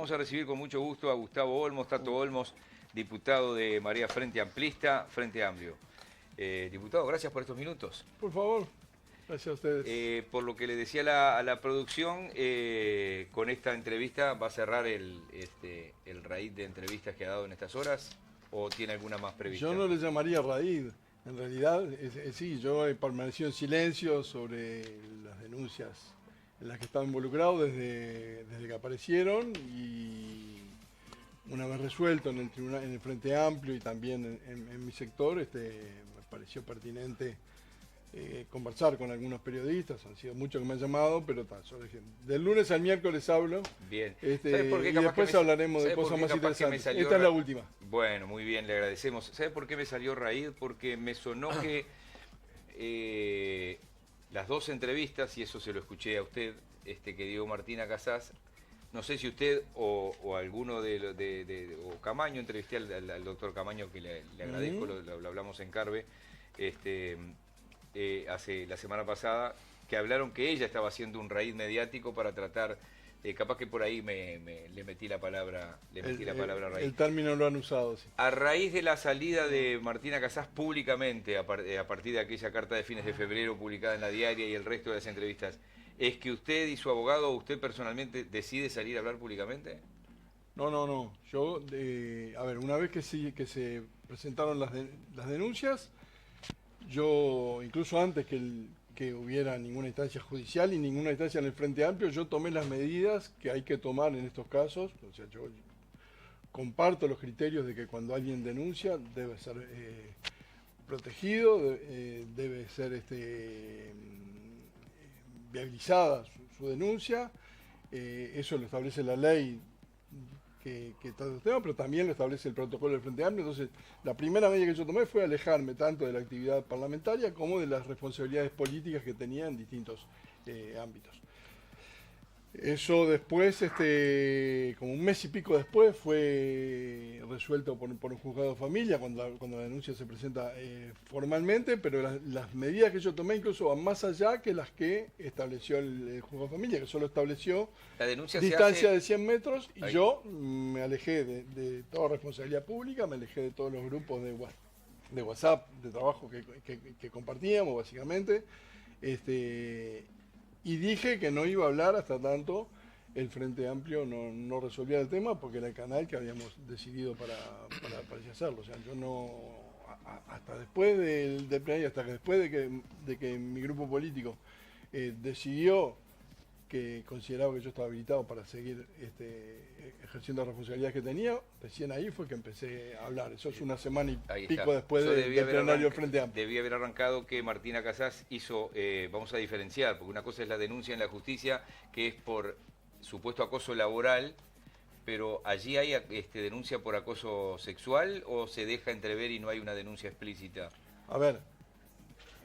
Vamos a recibir con mucho gusto a Gustavo Olmos, Tato Olmos, diputado de Marea Frente Amplista, Frente Amplio. Diputado, gracias por estos minutos. Por favor, gracias a ustedes. Por lo que le decía a la producción, con esta entrevista va a cerrar el raíz de entrevistas que ha dado en estas horas, ¿o tiene alguna más prevista? Yo no le llamaría raíz. En realidad, sí, yo he permanecido en silencio sobre las denuncias en las que estaba involucrado desde que aparecieron, y una vez resuelto en el tribunal, en el Frente Amplio y también en mi sector, me pareció pertinente conversar con algunos periodistas. Han sido muchos que me han llamado, pero solo dije, del lunes al miércoles hablo. Bien. Y después hablaremos de cosas más interesantes. Esta es la última. Bueno, muy bien, le agradecemos. ¿Sabe por qué me salió raíz? Porque me sonó que las dos entrevistas, y eso se lo escuché a usted, que dio Martina Casas, no sé si usted o alguno o Camaño, entrevisté al doctor Camaño, que le agradezco, lo hablamos en Carve, hace la semana pasada, que hablaron que ella estaba haciendo un raíz mediático para tratar, capaz que por ahí le metí la palabra, raíz. El término lo han usado, sí. A raíz de la salida de Martina Casas públicamente, a partir de aquella carta de fines de febrero publicada en La Diaria y el resto de las entrevistas, ¿es que usted y su abogado, o usted personalmente, decide salir a hablar públicamente? No. Yo, a ver, una vez que se presentaron las denuncias, yo, incluso antes que hubiera ninguna instancia judicial y ninguna instancia en el Frente Amplio, yo tomé las medidas que hay que tomar en estos casos. O sea, yo comparto los criterios de que cuando alguien denuncia debe ser protegido, debe ser viabilizada su denuncia. Eso lo establece la ley que trata el tema, pero también lo establece el protocolo del Frente Amplio. Entonces, la primera medida que yo tomé fue alejarme tanto de la actividad parlamentaria como de las responsabilidades políticas que tenía en distintos ámbitos. Eso después, como un mes y pico después, fue resuelto por un juzgado de familia cuando la denuncia se presenta formalmente, pero las medidas que yo tomé incluso van más allá que las que estableció el juzgado de familia, que solo estableció la denuncia distancia de 100 metros, y yo me alejé de toda responsabilidad pública, me alejé de todos los grupos de WhatsApp, de trabajo que compartíamos, básicamente. Y dije que no iba a hablar hasta tanto el Frente Amplio no resolvía el tema, porque era el canal que habíamos decidido para hacerlo. O sea, yo no, hasta después del plenario, hasta que después de que mi grupo político decidió que consideraba que yo estaba habilitado para seguir ejerciendo las responsabilidades que tenía, recién ahí fue que empecé a hablar. Eso es una semana y pico después del plenario del Frente Amplio. Debía haber arrancado que Martina Casas hizo, vamos a diferenciar, porque una cosa es la denuncia en la justicia, que es por supuesto acoso laboral, pero allí hay denuncia por acoso sexual, ¿o se deja entrever y no hay una denuncia explícita? A ver,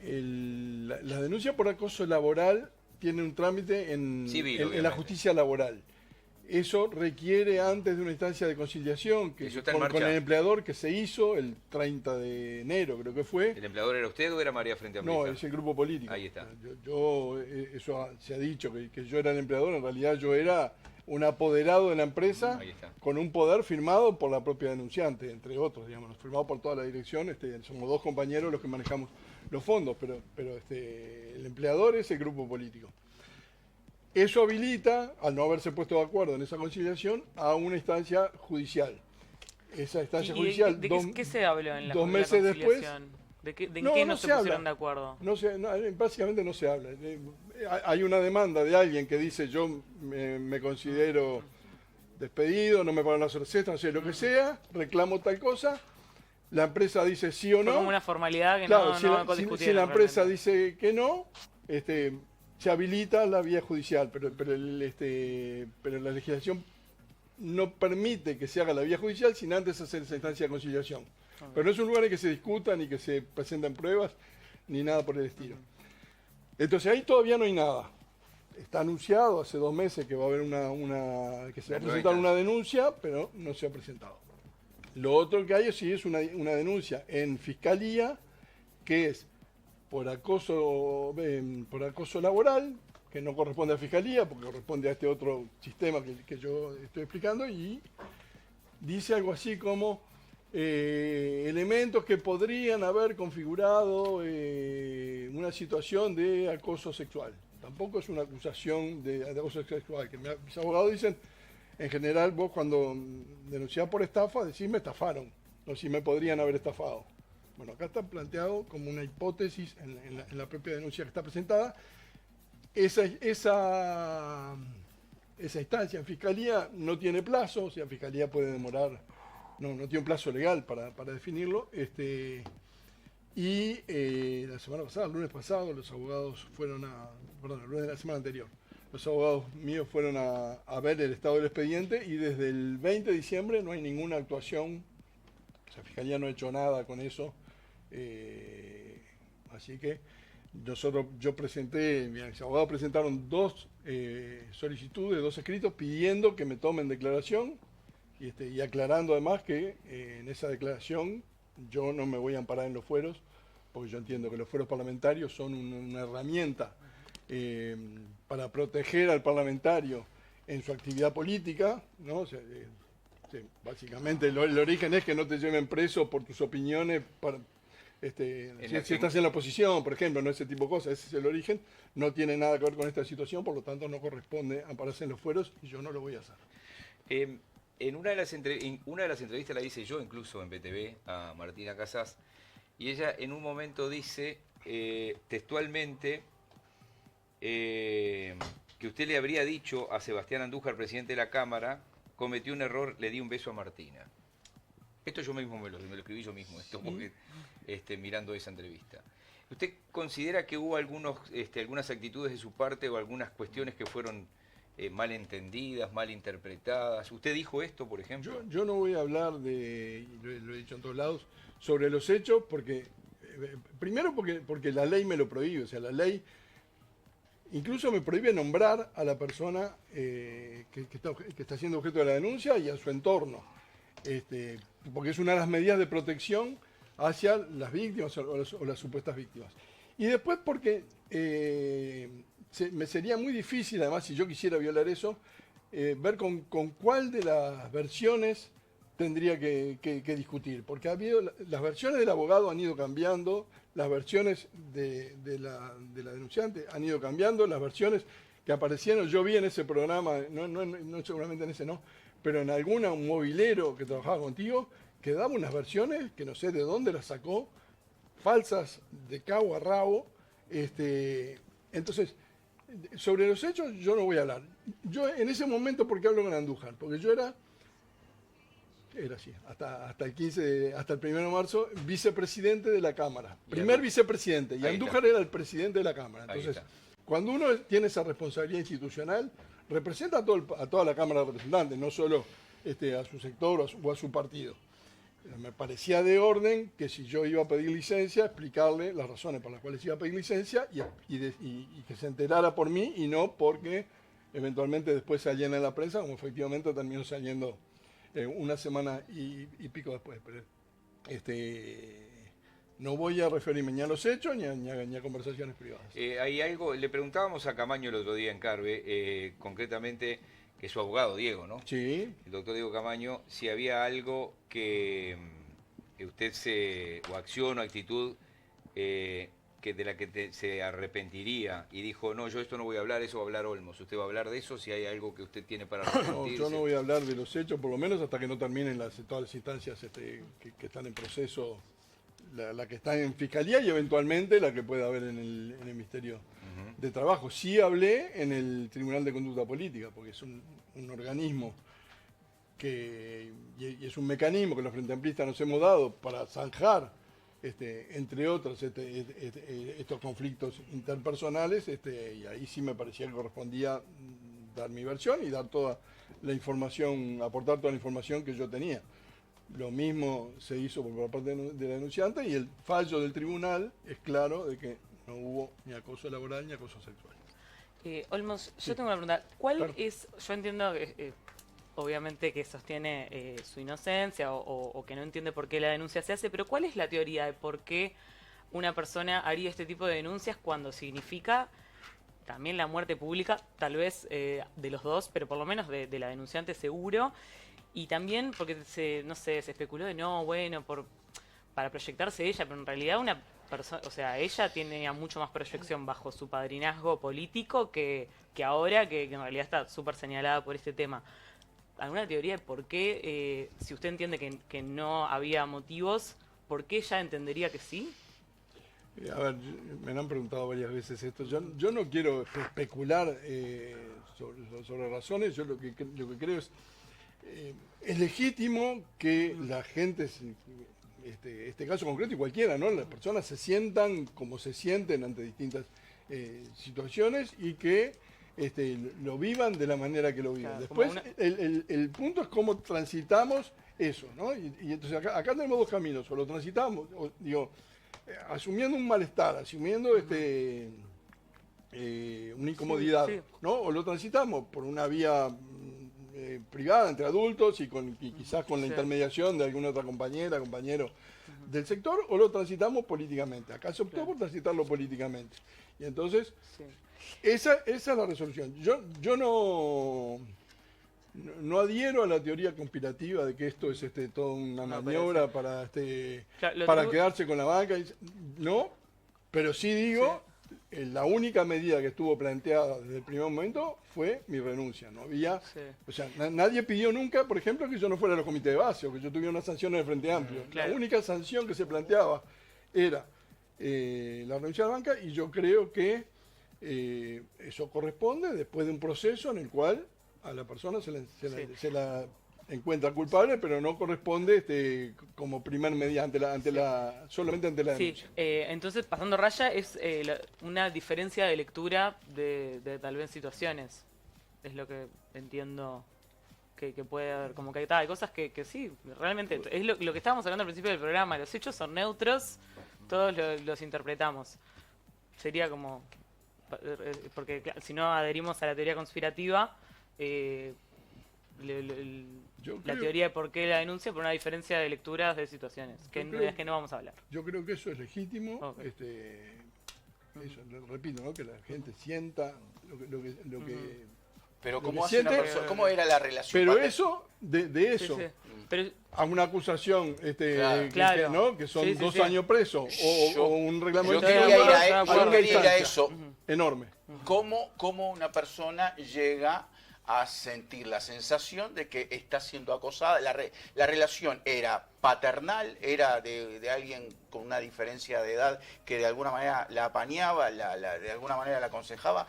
la denuncia por acoso laboral tiene un trámite en la justicia laboral. Eso requiere antes de una instancia de conciliación con el empleador, que se hizo el 30 de enero, creo que fue. ¿El empleador era usted o era Marea Frente Amplista? No, es el grupo político. Ahí está. Eso se ha dicho, que yo era el empleador. En realidad yo era un apoderado de la empresa, con un poder firmado por la propia denunciante, entre otros, digamos, firmado por toda la dirección. Somos dos compañeros los que manejamos los fondos, pero el empleador es el grupo político. Eso habilita, al no haberse puesto de acuerdo en esa conciliación, a una instancia judicial. Esa instancia judicial... ¿De qué se habló en la dos meses después? ¿De qué no se pusieron de acuerdo? Básicamente no se habla. Hay una demanda de alguien que dice: yo me considero despedido, no me pagan las horas extras, no sé, lo que sea, reclamo tal cosa. La empresa dice sí o no. Fue como una formalidad que claro, discutieron. Si la empresa dice que no, se habilita la vía judicial, pero la legislación no permite que se haga la vía judicial sin antes hacer esa instancia de conciliación. Pero no es un lugar en que se discuta, ni que se presenten pruebas, ni nada por el estilo. Entonces ahí todavía no hay nada. Está anunciado hace 2 meses que va a haber que se va a presentar una denuncia, pero no se ha presentado. Lo otro que hay sí es una denuncia en fiscalía, que es por acoso laboral, que no corresponde a Fiscalía, porque corresponde a este otro sistema que yo estoy explicando, y dice algo así como elementos que podrían haber configurado una situación de acoso sexual. Tampoco es una acusación de acoso sexual, que mis abogados dicen, en general, vos cuando denunciás por estafa, decís me estafaron, o si me podrían haber estafado. Bueno, acá está planteado como una hipótesis en la propia denuncia que está presentada. Esa instancia en Fiscalía no tiene plazo, o sea, Fiscalía puede demorar, no tiene un plazo legal para definirlo. La semana pasada, el lunes pasado, los abogados fueron el lunes de la semana anterior, los abogados míos fueron a ver el estado del expediente y desde el 20 de diciembre no hay ninguna actuación, o sea, Fiscalía no ha hecho nada con eso, así que yo presenté, mis abogados presentaron 2 solicitudes, 2 escritos pidiendo que me tomen declaración y aclarando además que en esa declaración yo no me voy a amparar en los fueros, porque yo entiendo que los fueros parlamentarios son una herramienta para proteger al parlamentario en su actividad política, ¿no? O sea, básicamente el origen es que no te lleven preso por tus opiniones si estás en la oposición, por ejemplo, no ese tipo de cosas, ese es el origen, no tiene nada que ver con esta situación, por lo tanto no corresponde ampararse en los fueros y yo no lo voy a hacer. En una de las entrevistas la hice yo incluso en BTV a Martina Casas, y ella en un momento dice textualmente que usted le habría dicho a Sebastián Andújar, presidente de la Cámara, cometió un error, le di un beso a Martina. Esto yo mismo me lo escribí yo mismo, porque, mirando esa entrevista. ¿Usted considera que hubo algunas actitudes de su parte o algunas cuestiones que fueron mal entendidas, mal interpretadas? ¿Usted dijo esto, por ejemplo? Yo no voy a hablar lo he dicho en todos lados, sobre los hechos, porque primero porque la ley me lo prohíbe, o sea, la ley incluso me prohíbe nombrar a la persona que está siendo objeto de la denuncia y a su entorno, porque es una de las medidas de protección hacia las víctimas o las supuestas víctimas. Y después porque me sería muy difícil, además, si yo quisiera violar eso, ver con cuál de las versiones tendría que discutir, porque las versiones del abogado han ido cambiando, las versiones de la denunciante han ido cambiando, las versiones que aparecieron, yo vi en ese programa, no seguramente en ese no, pero en un movilero que trabajaba contigo, que daba unas versiones que no sé de dónde las sacó, falsas de cabo a rabo. Entonces, sobre los hechos yo no voy a hablar. Yo en ese momento, ¿por qué hablo con Andújar? Porque yo era así, hasta el 1 de marzo, vicepresidente de la Cámara. Primer vicepresidente, y Andújar era el presidente de la Cámara. Entonces, cuando uno tiene esa responsabilidad institucional, representa a toda la Cámara de Representantes, no solo a su sector o a su partido. Me parecía de orden que si yo iba a pedir licencia, explicarle las razones por las cuales iba a pedir licencia y que se enterara por mí y no porque eventualmente después saliera en la prensa, como efectivamente terminó saliendo una semana y pico después. Pero, no voy a referirme ni a los hechos ni a conversaciones privadas. Hay algo, le preguntábamos a Camaño el otro día en Carve, concretamente, que es su abogado, Diego, ¿no? Sí. El doctor Diego Camaño, si había algo que usted o acción o actitud de la que se arrepentiría y dijo, no, yo esto no voy a hablar, eso va a hablar Olmos. ¿Usted va a hablar de eso? Si hay algo que usted tiene para arrepentirse. No, yo no voy a hablar de los hechos, por lo menos hasta que no terminen todas las instancias que están en proceso, la que está en Fiscalía y eventualmente la que pueda haber en el Ministerio de Trabajo. Sí hablé en el Tribunal de Conducta Política, porque es un organismo y es un mecanismo que los Frente Amplistas nos hemos dado para zanjar, entre otros, estos conflictos interpersonales, y ahí sí me parecía que correspondía dar mi versión y dar toda la información, aportar toda la información que yo tenía. Lo mismo se hizo por parte de la denunciante y el fallo del tribunal es claro de que no hubo ni acoso laboral ni acoso sexual. Olmos, Sí. yo tengo una pregunta. ¿Cuál Claro. es, yo entiendo que obviamente que sostiene su inocencia o que no entiende por qué la denuncia se hace, pero ¿cuál es la teoría de por qué una persona haría este tipo de denuncias cuando significa también la muerte pública, tal vez de los dos, pero por lo menos de la denunciante seguro. Y también porque no sé, se especuló de para proyectarse ella, pero en realidad una persona, o sea, ella tenía mucho más proyección bajo su padrinazgo político que ahora, que en realidad está súper señalada por este tema. ¿Alguna teoría de por qué, si usted entiende que no había motivos, por qué ella entendería que sí? A ver, me lo han preguntado varias veces esto. Yo no quiero especular sobre razones. Yo lo que creo es legítimo que la gente, este caso concreto y cualquiera, ¿no? Las personas se sientan como se sienten ante distintas situaciones y que lo vivan de la manera que lo vivan. Claro, Después, el punto es cómo transitamos eso, ¿no? Y entonces acá tenemos dos caminos. O lo transitamos, asumiendo un malestar, asumiendo una incomodidad, sí. ¿no? O lo transitamos por una vía privada entre adultos y quizás con la intermediación de alguna otra compañero del sector, o lo transitamos políticamente. Acá se optó por transitarlo políticamente. Y entonces, esa es la resolución. Yo no adhiero a la teoría conspirativa de que esto es toda una maniobra para quedarse con la banca. No, pero sí digo, la única medida que estuvo planteada desde el primer momento fue mi renuncia. No había, o sea, nadie pidió nunca, por ejemplo, que yo no fuera a los comités de base o que yo tuviera una sanción en el Frente Amplio. Claro. La única sanción que se planteaba era la renuncia a la banca, y yo creo que eso corresponde después de un proceso en el cual a la persona se la encuentra culpable, pero no corresponde como primer medida solamente ante la denuncia. Entonces, pasando raya, es una diferencia de lectura de tal vez situaciones. Es lo que entiendo que puede haber. Como que hay cosas que sí, realmente, es lo que estábamos hablando al principio del programa. Los hechos son neutros, todos los interpretamos. Sería como... Porque si no adherimos a la teoría conspirativa, la teoría de por qué la denuncia por una diferencia de lecturas de situaciones, que no vamos a hablar. Yo creo que eso es legítimo. Okay. Eso, repito, ¿no? Que la gente sienta lo que pero lo ¿cómo, que hace una siente, persona, ¿cómo era la relación? pero eso, de eso, Sí. Pero, a una acusación Claro. ¿no? Que son 2 años presos o un reglamento Yo quería ir a distancia eso. enorme. ¿Cómo una persona llega a sentir la sensación de que está siendo acosada? La relación era paternal, era de alguien con una diferencia de edad que de alguna manera la apañaba, de alguna manera la aconsejaba.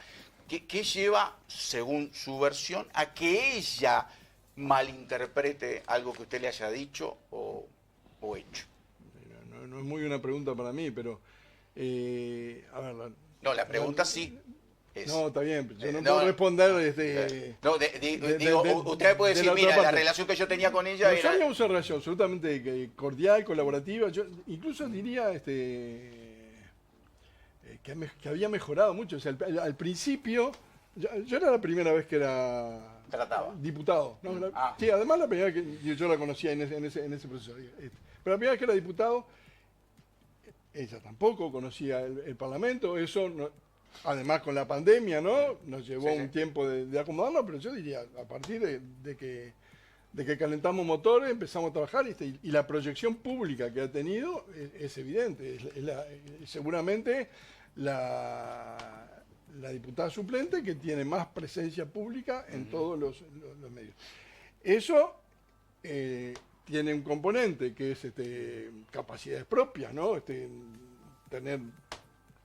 ¿Qué lleva, según su versión, a que ella malinterprete algo que usted le haya dicho o hecho? No es muy una pregunta para mí, pero a ver, No, la pregunta sí. No, está bien, yo no puedo responder. Digo, usted puede decir, mira, la relación que yo tenía con ella era... Teníamos una relación absolutamente cordial, colaborativa. Yo incluso diría que había mejorado mucho. O sea, al principio, yo era la primera vez que era diputado. ¿No? Sí, además la primera vez que yo la conocía en ese proceso. Pero la primera vez que era diputado, ella tampoco conocía el Parlamento. Eso, además con la pandemia, ¿no? Nos llevó un tiempo de acomodarnos, pero yo diría, a partir de que calentamos motores, empezamos a trabajar, y la proyección pública que ha tenido es evidente. Seguramente la diputada suplente que tiene más presencia pública en todos los medios. Eso tiene un componente que es capacidades propias, ¿no? Tener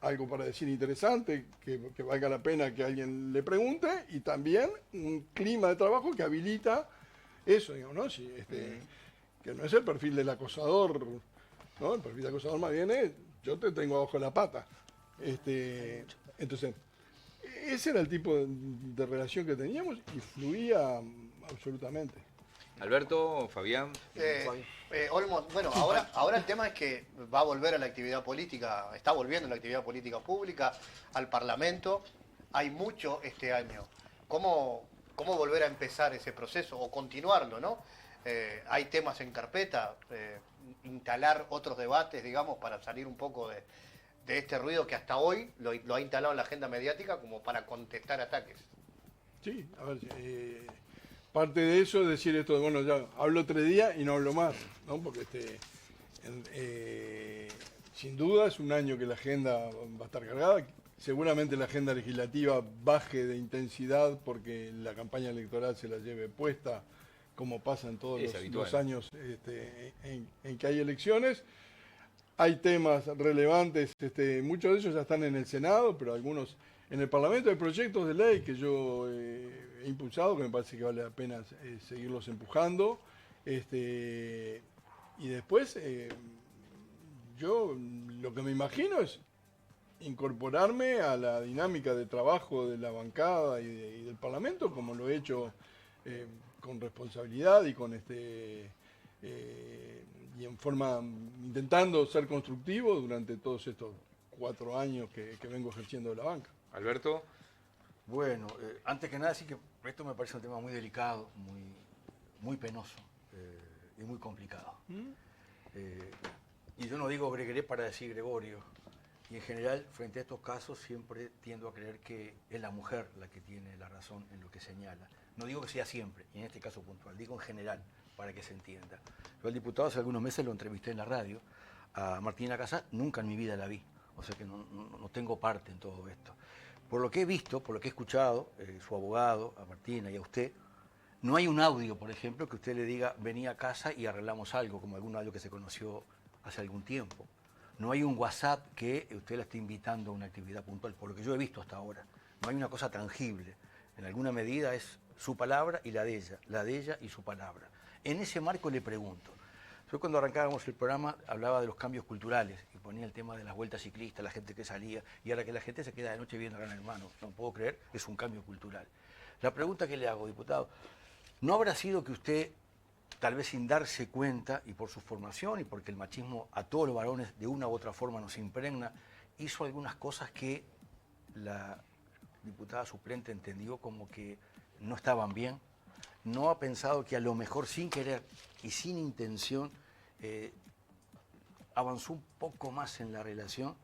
algo para decir interesante, que valga la pena que alguien le pregunte, y también un clima de trabajo que habilita eso, digamos, ¿no? Que no es el perfil del acosador, ¿no? El perfil del acosador más bien es, yo te tengo abajo la pata. Entonces, ese era el tipo de relación que teníamos y fluía absolutamente. Alberto, Fabián. Olmos, bueno, ahora el tema es que va a volver a la actividad política, está volviendo a la actividad política pública, al Parlamento. Hay mucho este año. ¿Cómo volver a empezar ese proceso o continuarlo, no? Hay temas en carpeta, instalar otros debates, digamos, para salir un poco de este ruido que hasta hoy lo ha instalado en la agenda mediática como para contestar ataques. Sí, a ver, parte de eso es decir esto de, bueno, ya hablo 3 días y no hablo más, ¿no? Porque sin duda es un año que la agenda va a estar cargada. Seguramente la agenda legislativa baje de intensidad porque la campaña electoral se la lleve puesta, como pasa en todos los años en que hay elecciones. Hay temas relevantes, muchos de ellos ya están en el Senado, pero algunos en el Parlamento. Hay proyectos de ley que yo he impulsado, que me parece que vale la pena seguirlos empujando. Y después, yo lo que me imagino es incorporarme a la dinámica de trabajo de la bancada y del Parlamento, como lo he hecho con responsabilidad y con y en forma intentando ser constructivo durante todos estos 4 años que vengo ejerciendo de la banca. Alberto. Bueno, antes que nada sí que esto me parece un tema muy delicado, muy penoso y muy complicado. Y yo no digo Gregorio para decir Gregorio. Y en general, frente a estos casos, siempre tiendo a creer que es la mujer la que tiene la razón en lo que señala. No digo que sea siempre, y en este caso puntual, digo en general, para que se entienda. Yo al diputado hace algunos meses lo entrevisté en la radio, a Martina Casas, nunca en mi vida la vi, o sea que no tengo parte en todo esto. Por lo que he visto, por lo que he escuchado, su abogado, a Martina y a usted, no hay un audio, por ejemplo, que usted le diga, vení a casa y arreglamos algo, como algún audio que se conoció hace algún tiempo. No hay un WhatsApp que usted la esté invitando a una actividad puntual, por lo que yo he visto hasta ahora. No hay una cosa tangible. En alguna medida es su palabra y la de ella y su palabra. En ese marco le pregunto, yo cuando arrancábamos el programa hablaba de los cambios culturales y ponía el tema de las vueltas ciclistas, la gente que salía, y ahora que la gente se queda de noche viendo a Gran Hermano, no puedo creer, es un cambio cultural. La pregunta que le hago, diputado, ¿no habrá sido que usted, tal vez sin darse cuenta, y por su formación, y porque el machismo a todos los varones de una u otra forma nos impregna, hizo algunas cosas que la diputada suplente entendió como que no estaban bien? ¿No ha pensado que a lo mejor sin querer y sin intención avanzó un poco más en la relación?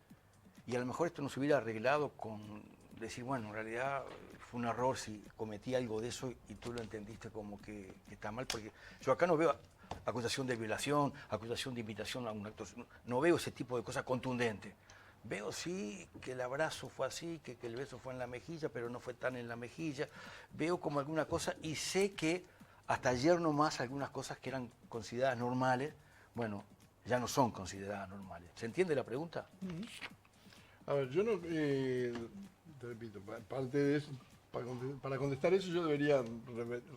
Y a lo mejor esto no se hubiera arreglado con decir, bueno, en realidad fue un error si cometí algo de eso y tú lo entendiste como que está mal, porque yo acá no veo acusación de violación, acusación de invitación a un acto, no veo ese tipo de cosas contundentes. Veo sí que el abrazo fue así, que el beso fue en la mejilla, pero no fue tan en la mejilla. Veo como alguna cosa y sé que hasta ayer nomás algunas cosas que eran consideradas normales, bueno, ya no son consideradas normales. ¿Se entiende la pregunta? A ver, yo no, te repito, parte de eso, para contestar eso yo debería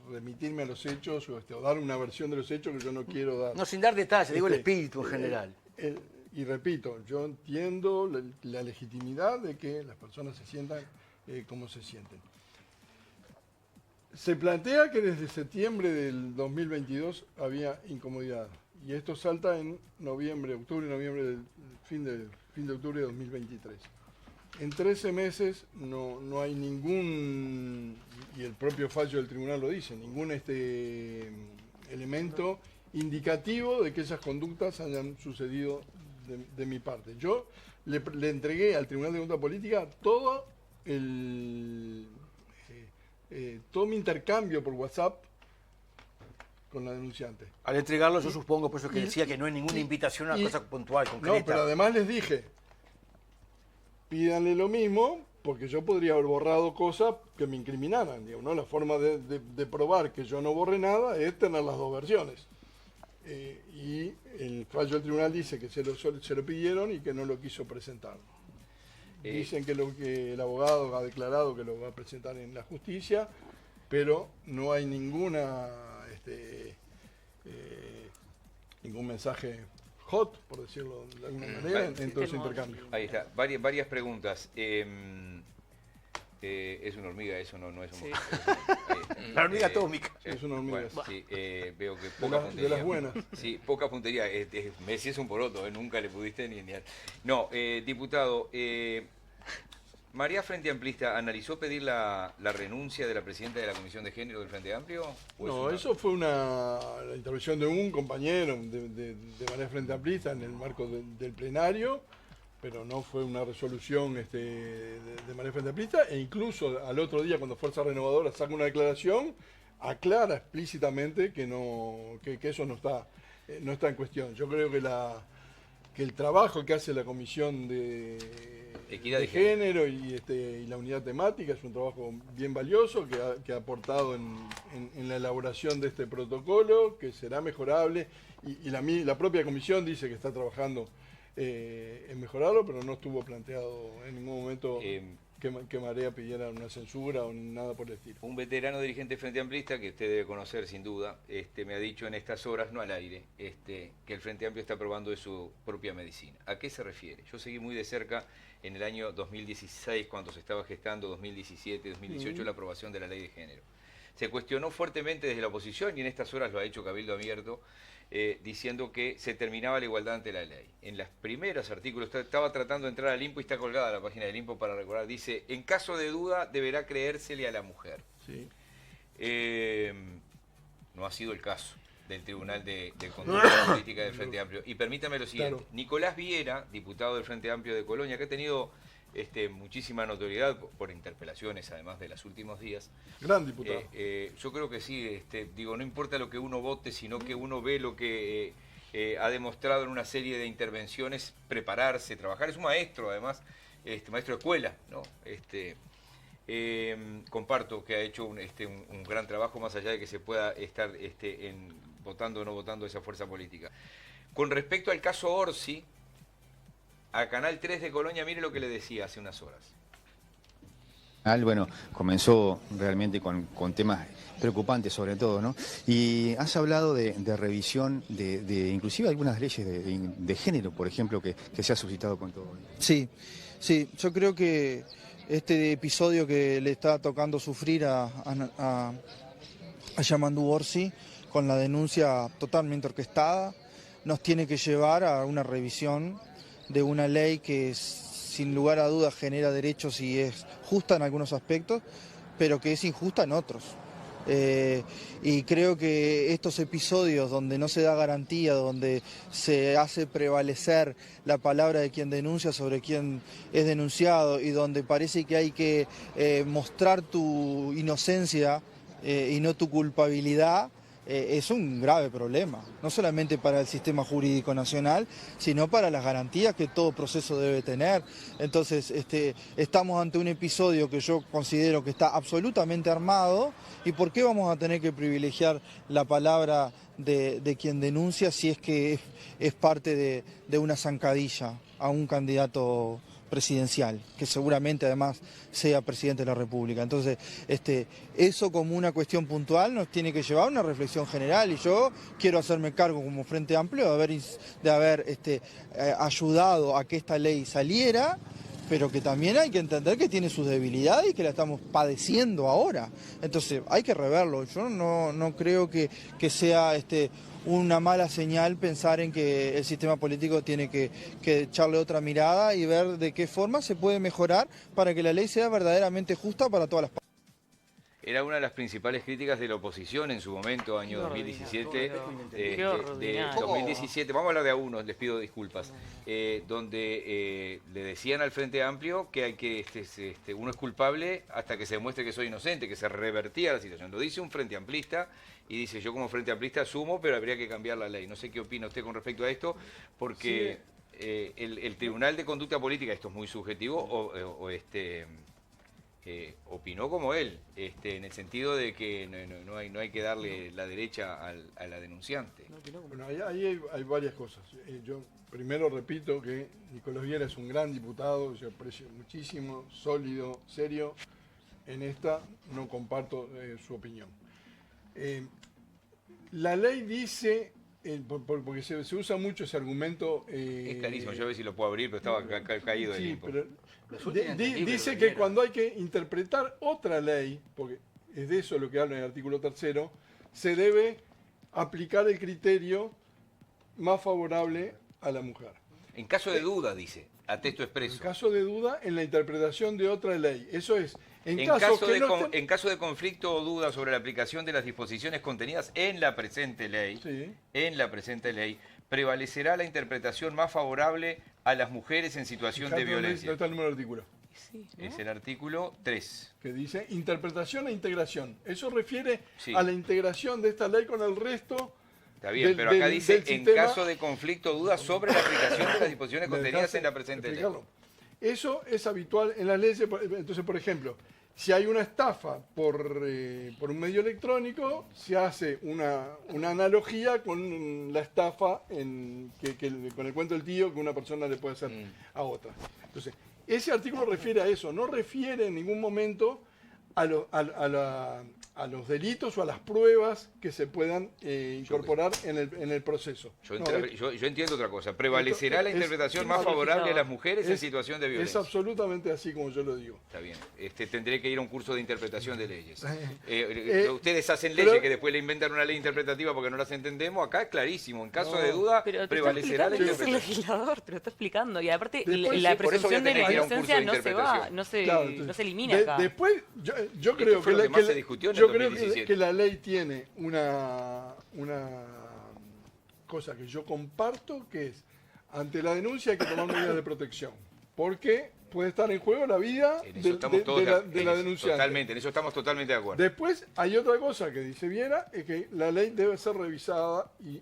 remitirme a los hechos o dar una versión de los hechos que yo no quiero dar. No, sin dar detalles, digo el espíritu en general. Y repito, yo entiendo la legitimidad de que las personas se sientan como se sienten. Se plantea que desde septiembre del 2022 había incomodidad y esto salta en octubre, noviembre del fin de octubre de 2023. En 13 meses no hay ningún, y el propio fallo del tribunal lo dice, ningún elemento indicativo de que esas conductas hayan sucedido de mi parte. Yo le entregué al Tribunal de Conducta Política todo mi intercambio por WhatsApp con la denunciante. Al entregarlo, yo supongo, por eso que decía que no hay ninguna invitación a una cosa puntual, concreta. No, pero además les dije, pídanle lo mismo, porque yo podría haber borrado cosas que me incriminaran. Digamos, ¿no? La forma de probar que yo no borré nada es tener las dos versiones. Y el fallo del tribunal dice que se lo pidieron y que no lo quiso presentar. Dicen que el abogado ha declarado que lo va a presentar en la justicia, pero no hay ningún mensaje hot, por decirlo de alguna manera, en todo ese intercambio. Ahí está, varias preguntas. Es una hormiga, eso no es un mosquito. La hormiga atómica. Es una hormiga. Bueno, sí, veo que poca puntería. De las buenas. Sí, poca puntería. Messi es un poroto, nunca le pudiste ni... No, diputado, ¿María Frente Amplista analizó pedir la renuncia de la presidenta de la Comisión de Género del Frente Amplio? No, eso fue la intervención de un compañero de María Frente Amplista en el marco del plenario, pero no fue una resolución de manera frente amplista, e incluso al otro día cuando Fuerza Renovadora saca una declaración, aclara explícitamente que eso no está en cuestión. Yo creo que el trabajo que hace la Comisión de Equidad de Género y la unidad temática es un trabajo bien valioso que ha aportado en la elaboración de este protocolo, que será mejorable, y la propia Comisión dice que está trabajando en mejorarlo, pero no estuvo planteado en ningún momento que Marea pidiera una censura o nada por el estilo. Un veterano dirigente Frente Amplista, que usted debe conocer sin duda, me ha dicho en estas horas, no al aire, que el Frente Amplio está probando de su propia medicina. ¿A qué se refiere? Yo seguí muy de cerca en el año 2016, cuando se estaba gestando, 2017, 2018, la aprobación de la ley de género. Se cuestionó fuertemente desde la oposición, y en estas horas lo ha hecho Cabildo Abierto, diciendo que se terminaba la igualdad ante la ley. En los primeros artículos, estaba tratando de entrar al INPO y está colgada la página del INPO para recordar, dice, en caso de duda deberá creérsele a la mujer. Sí. No ha sido el caso del Tribunal de Conducta Política del Frente Amplio. Y permítame lo siguiente, Claro. Nicolás Viera, diputado del Frente Amplio de Colonia, que ha tenido muchísima notoriedad por interpelaciones, además de los últimos días. Gran diputado. Yo creo que sí, no importa lo que uno vote, sino que uno ve lo que ha demostrado en una serie de intervenciones, prepararse, trabajar. Es un maestro, además, maestro de escuela, ¿no? Comparto que ha hecho un gran trabajo, más allá de que se pueda estar votando o no votando esa fuerza política. Con respecto al caso Orsi, a Canal 3 de Colonia, mire lo que le decía hace unas horas. Bueno, comenzó realmente con temas preocupantes sobre todo, ¿no? Y has hablado de revisión de inclusive algunas leyes de género, por ejemplo, que se ha suscitado con todo. Sí, yo creo que este episodio que le está tocando sufrir a Yamandu Orsi, con la denuncia totalmente orquestada, nos tiene que llevar a una revisión de una ley que sin lugar a dudas genera derechos y es justa en algunos aspectos, pero que es injusta en otros. Y creo que estos episodios donde no se da garantía, donde se hace prevalecer la palabra de quien denuncia sobre quien es denunciado y donde parece que hay que mostrar tu inocencia y no tu culpabilidad, es un grave problema, no solamente para el sistema jurídico nacional, sino para las garantías que todo proceso debe tener. Entonces, estamos ante un episodio que yo considero que está absolutamente armado, y ¿por qué vamos a tener que privilegiar la palabra de quien denuncia si es que es parte de una zancadilla a un candidato presidencial, que seguramente además sea presidente de la República? Entonces, eso como una cuestión puntual nos tiene que llevar a una reflexión general, y yo quiero hacerme cargo como Frente Amplio de haber ayudado a que esta ley saliera, pero que también hay que entender que tiene sus debilidades y que la estamos padeciendo ahora. Entonces, hay que reverlo. Yo no creo que sea una mala señal pensar en que el sistema político tiene que echarle otra mirada y ver de qué forma se puede mejorar para que la ley sea verdaderamente justa para todas las partes. Era una de las principales críticas de la oposición en su momento, año Qué 2017. ordinario. 2017, vamos a hablar de A1, les pido disculpas, donde le decían al Frente Amplio que hay que uno es culpable hasta que se demuestre que soy inocente, que se revertía la situación. Lo dice un Frente Amplista y dice, yo como Frente Amplista asumo, pero habría que cambiar la ley. No sé qué opina usted con respecto a esto, porque el Tribunal de Conducta Política, esto es muy subjetivo, opinó como él, en el sentido de que no hay que darle la derecha a la denunciante. Bueno, ahí hay varias cosas. Yo primero repito que Nicolás Viera es un gran diputado, yo aprecio muchísimo, sólido, serio. En esta no comparto su opinión. La ley dice, porque se usa mucho ese argumento... Es clarísimo, yo a ver si lo puedo abrir, pero estaba caído del Sí, tiempo. pero Resulta inentendible dice lo que que era. cuando hay que interpretar otra ley, porque es de eso lo que habla en el artículo 3º, se debe aplicar el criterio más favorable a la mujer. En caso de duda, dice, a texto En expreso. caso de duda, en la interpretación de otra ley. Eso es, en En caso caso, que de no con- estén- en caso de conflicto o duda sobre la aplicación de las disposiciones contenidas en la presente ley, Sí. en la presente ley, prevalecerá la interpretación más favorable a las mujeres en situación Fíjate de dónde violencia. está el número del artículo. Sí, ¿no? Es el artículo 3. Que dice interpretación e integración. Eso refiere Sí. a la integración de esta ley con el resto. Está bien, del- pero acá del- dice, del en sistema- caso de conflicto o duda sobre la aplicación de las disposiciones ¿Me contenidas dejaste en la presente ley. explicarlo? Eso es habitual en las leyes. Entonces, por ejemplo, si hay una estafa por un medio electrónico, se hace una analogía con la estafa con el cuento del tío que una persona le puede hacer a otra. Entonces, ese artículo refiere a eso, no refiere en ningún momento a los delitos o a las pruebas que se puedan incorporar en el proceso. Yo, No, yo entiendo otra cosa. Prevalecerá la es- interpretación es más favorable a modificado. las mujeres en situación de es violencia. absolutamente así como yo lo digo. Está bien. Tendré que ir a un curso de interpretación de leyes. Eh, Ustedes hacen pero- leyes que después le inventan una ley interpretativa porque no las entendemos. Acá es clarísimo. En caso de duda, Pero te está prevalecerá la explicando, es el interpretación. legislador, te lo está explicando. Y aparte, Después, la sí, por eso voy a presunción de tener que ir a un inocencia curso de no se va, interpretación. Claro, entonces, no se elimina acá. Después, yo Esto creo fue que lo que más se discutió en el yo creo 2017. que la ley tiene una cosa que yo comparto, que es, ante la denuncia hay que tomar medidas de protección. Porque puede estar en juego la vida En eso estamos todos de la denunciante. Totalmente, en eso estamos totalmente de acuerdo. Después hay otra cosa que dice Viera, es que la ley debe ser revisada y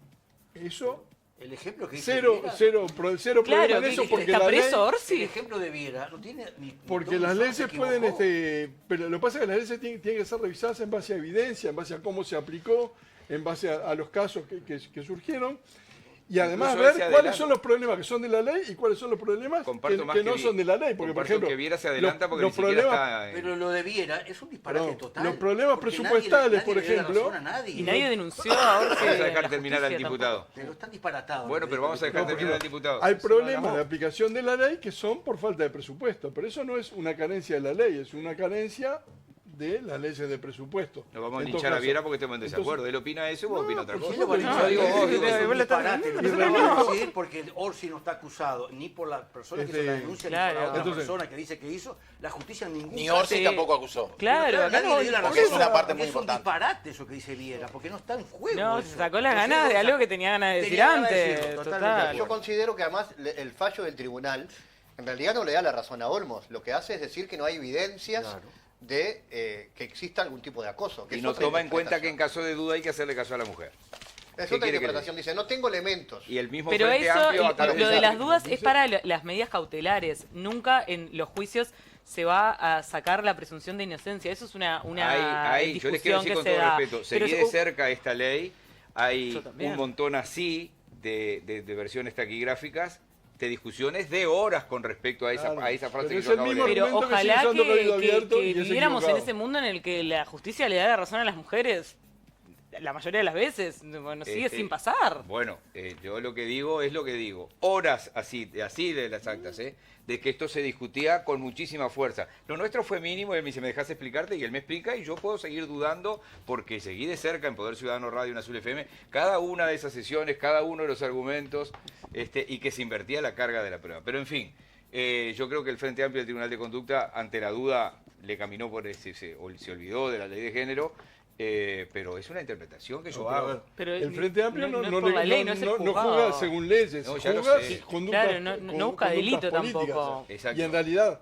eso, El ejemplo que dice cero Claro, problema en que eso, porque está la ley... preso El Orsi. ejemplo de Viera no tiene ni Porque ni las todo, leyes se pueden, equivocó. pero lo que pasa es que las leyes tienen que ser revisadas en base a evidencia, en base a cómo se aplicó, en base a los casos que surgieron, y además Incluso él se ver cuáles adelanta. son los problemas que son de la ley y cuáles son los problemas Comparto más que no Vi- son de la ley. Porque, por comparto ejemplo, que Viera se adelanta porque los ni siquiera problemas, está... Pero lo de Viera es un disparate Perdón, total. los problemas porque presupuestales, nadie por le da la ejemplo, razón a nadie. Y nadie denunció a Orsi. Vamos a en dejar la terminar al justicia diputado. Pero están disparatados. Bueno, pero vamos a dejar No, porque terminar al diputado. hay Se va la problemas voz. de aplicación de la ley que son por falta de presupuesto, pero eso no es una carencia de la ley, es una carencia de las leyes de presupuesto. Nos vamos a En todo linchar a caso. Viera porque estamos en Entonces, desacuerdo. Él opina eso y vos opinas otra por cosa. ¿Quién lo va a No, linchar? digo, Eso vos, es digo, un vos lo estás disparate. diciendo, Lo que no. acabo de decir, porque Orsi no está acusado ni por la persona que hizo la denuncia, Claro. ni por la otra Entonces- persona que dice que hizo. La justicia en ningún Ni caso- Orsi Sí. tampoco acusó. Claro, acá nadie no, le dio la porque razón. es una parte muy Es un importante. disparate eso que dice Viera, porque no está en juego. No, eso. se sacó las Entonces, ganas de o sea, algo que tenía ganas de decir tenía ganas de antes. decirlo, totalmente Total. de Yo acuerdo. considero que además el fallo del tribunal en realidad no le da la razón a Olmos. Lo que hace es decir que no hay evidencias Claro. de que exista algún tipo de acoso. Que Y es no otra toma en cuenta que en interpretación. caso de duda hay que hacerle caso a la mujer. Es ¿Qué otra quiere que interpretación. Dice, no tengo elementos. Y el mismo Pero Frente eso, Amplio acá lo de dice- las dudas es para las medidas cautelares. Nunca en los juicios se va a sacar la presunción de inocencia. Eso es una yo les quiero discusión decir que con se todo da. respeto, Pero seguí de cerca esta ley, Yo hay también. un montón así de versiones taquigráficas, de discusiones de horas con respecto a esa, Claro. a esa frase Pero que es yo el acabo de mismo leer. Pero argumento que ojalá sigue usando Cabildo Abierto que y es viviéramos en equivocado. ese mundo en el que la justicia le da la razón a las mujeres la mayoría de las veces. Bueno, sigue Este, sin pasar. Bueno, yo lo que digo es lo que digo. Horas así de las actas, de que esto se discutía con muchísima fuerza. Lo nuestro fue mínimo, él me dice, ¿me dejas explicarte? Y él me explica y yo puedo seguir dudando porque seguí de cerca en Poder Ciudadano Radio en Azul FM cada una de esas sesiones, cada uno de los argumentos y que se invertía la carga de la prueba. Pero en fin, yo creo que el Frente Amplio del Tribunal de Conducta, ante la duda, le caminó por se olvidó de la ley de género. Pero es una interpretación que yo No, pero a hago. ver, Pero el Frente Amplio no, es no, por le- la ley, no- no es el no- no juzgado. juzga según leyes, No, ya lo juzga sé. conductas, Claro, no busca conductas delito políticas. tampoco. Exacto. Y en realidad,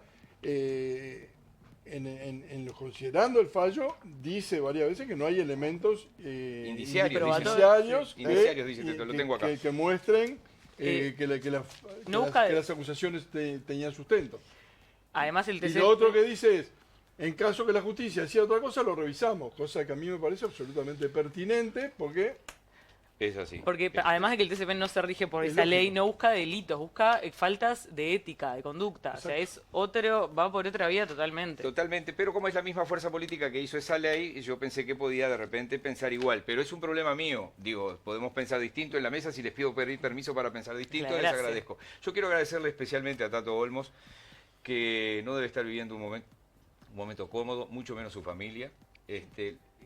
considerando el fallo, dice varias veces que no hay elementos Indiciarios, indiciarios, Indiciarios, dice Teto, lo tengo acá. que muestren Eh, no busca que de- las acusaciones tenían sustento. Además, el Y TC lo otro que dice es, en caso que la justicia decida otra cosa, lo revisamos, cosa que a mí me parece absolutamente pertinente, porque Es así. Porque además de que el TCP no se rige por Es esa ley, lógico. no busca delitos, busca faltas de ética, de conducta. O sea, es otro, va por otra vía totalmente. Totalmente, pero como es la misma fuerza política que hizo esa ley, yo pensé que podía de repente pensar igual, pero es un problema mío. Digo, podemos pensar distinto en la mesa, si les pido pedir permiso para pensar distinto, les Gracias. agradezco. Yo quiero agradecerle especialmente a Tato Olmos, que no debe estar viviendo un momento cómodo, mucho menos su familia.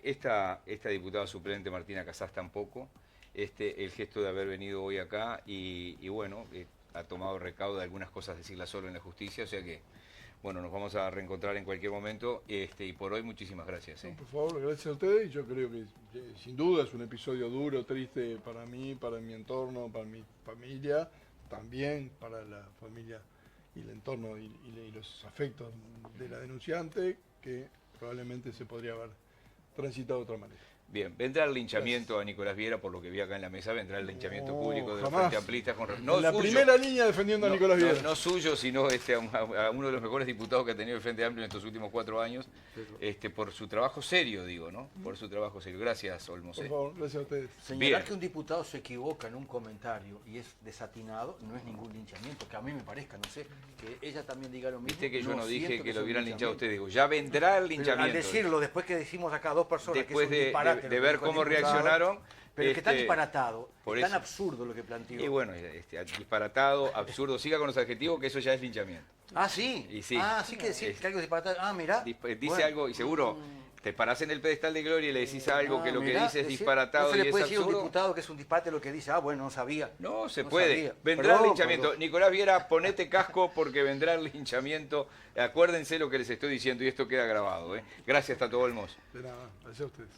Esta diputada suplente Martina Casás tampoco. El gesto de haber venido hoy acá y bueno, ha tomado recaudo de algunas cosas decirlas solo en la justicia, o sea que bueno, nos vamos a reencontrar en cualquier momento, y por hoy muchísimas gracias. No, por favor, gracias a ustedes. Y yo creo que sin duda es un episodio duro, triste para mí, para mi entorno, para mi familia, también para la familia y el entorno y los afectos de la denunciante, que probablemente se podría haber transitado de otra manera. Bien, vendrá el linchamiento a Nicolás Viera, por lo que vi acá en la mesa, vendrá el linchamiento público de los jamás. Frente Amplistas. No En la suyo, primera línea defendiendo a Nicolás Viera. no suyo, sino a uno de los mejores diputados que ha tenido el Frente Amplio en estos últimos 4 años, por su trabajo serio, digo, ¿no? Por su trabajo serio. Gracias, Olmos. Por favor, gracias a ustedes. Señalar Bien. que un diputado se equivoca en un comentario y es desatinado no es ningún linchamiento, que a mí me parezca, no sé, que ella también diga lo mismo. Viste que yo no dije siento que es lo un hubieran linchado a linchamiento. ustedes, digo, ya vendrá el Pero linchamiento. al decirlo, después que decimos acá a dos personas Después que es un disparate de lo que ver dijo el cómo diputado, reaccionaron. pero es que tan disparatado, por es tan eso. absurdo lo que planteó. Y bueno, disparatado, absurdo, siga con los adjetivos, que eso ya es linchamiento. Ah, sí. Y sí. Ah, sí que decir que algo es disparatado. Ah, mirá. Dice Bueno. algo y seguro te parás en el pedestal de gloria y le decís algo Ah, que lo que mirá, dice es decir- disparatado no se y le es puede decir a un absurdo. diputado que es un disparate lo que dice. Ah, bueno, no sabía. No, se No puede. sabía. Vendrá Perdón, el linchamiento. perdón. Nicolás Viera, ponete casco porque vendrá el linchamiento. Acuérdense lo que les estoy diciendo y esto queda grabado. Gracias, Tato Olmos. De nada, gracias a ustedes.